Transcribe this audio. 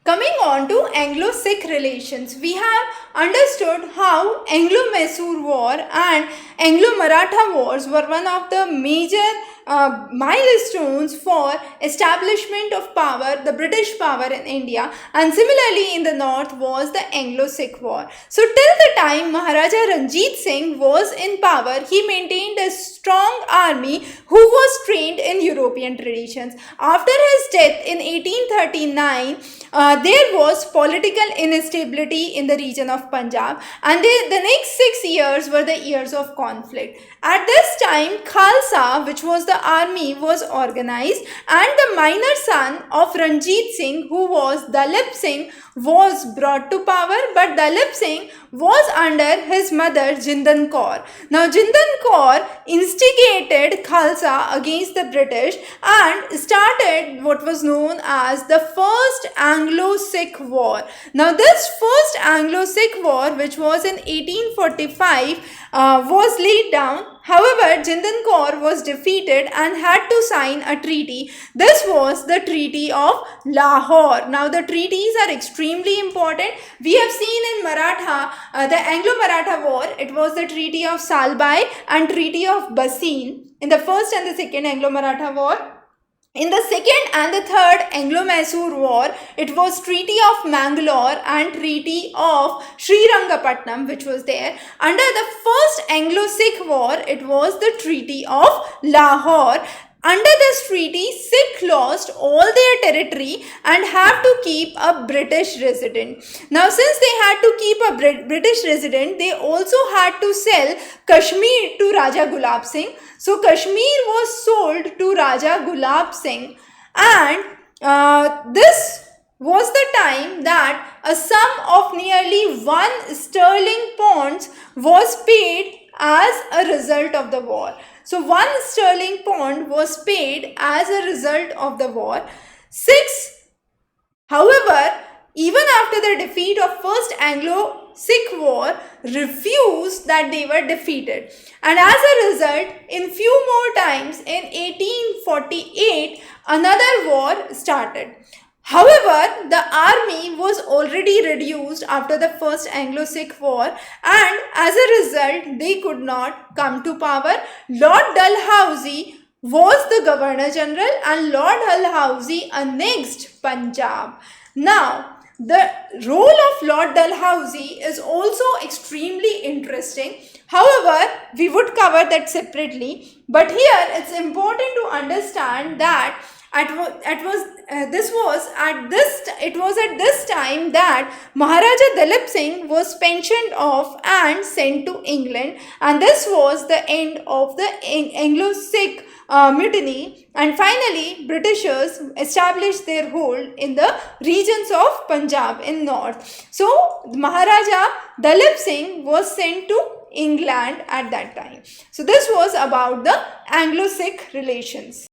Coming on to Anglo-Sikh relations, we have understood how Anglo-Mysore War and Anglo-Maratha Wars were one of the major milestones for establishment of power, the British power in India, and similarly in the north was the Anglo-Sikh War. So till the time Maharaja Ranjit Singh was in power, he maintained a strong army who was trained in European traditions. After his death in 1839, there was political instability in the region of Punjab, and the next 6 years were the years of conflict. At this time, Khalsa, which was the army, was organized, and the minor son of Ranjit Singh, who was Dalip Singh, was brought to power, but Dalip Singh was under his mother Jindan Kaur. Now, Jindan Kaur instigated Khalsa against the British and started what was known as the First Anglo-Sikh War. Now, this First Anglo-Sikh War, which was in 1845, was laid down. However, Jindan Kaur was defeated and had to sign a treaty. This was the Treaty of Lahore. Now, the treaties are extremely important. We have seen in Maratha, the Anglo-Maratha War, it was the Treaty of Salbai and Treaty of Bassein in the first and the second Anglo-Maratha War. In the second and the third Anglo-Mysore War, it was Treaty of Mangalore and Treaty of Srirangapatnam, which was there. Under the first Anglo-Sikh War, it was the Treaty of Lahore. Under this treaty, Sikh lost all their territory and have to keep a British resident. Now, since they had to keep a British resident, they also had to sell Kashmir to Raja Gulab Singh. So, Kashmir was sold to Raja Gulab Singh, and this was the time that a sum of nearly 1 sterling pounds was paid as a result of the war. So 1 sterling pound was paid as a result of the war. However, even after the defeat of First Anglo-Sikh War, refused that they were defeated. And as a result, in few more times, in 1848, another war started. However, the army was already reduced after the first Anglo-Sikh War, and as a result, they could not come to power. Lord Dalhousie was the Governor General, and Lord Dalhousie annexed Punjab. Now, the role of Lord Dalhousie is also extremely interesting. However, we would cover that separately, but here it's important to understand that it was at this time that Maharaja Dalip Singh was pensioned off and sent to England, and this was the end of the Anglo-Sikh mutiny, and finally Britishers established their hold in the regions of Punjab in north. So Maharaja Dalip Singh was sent to England at that time. So this was about the Anglo-Sikh relations.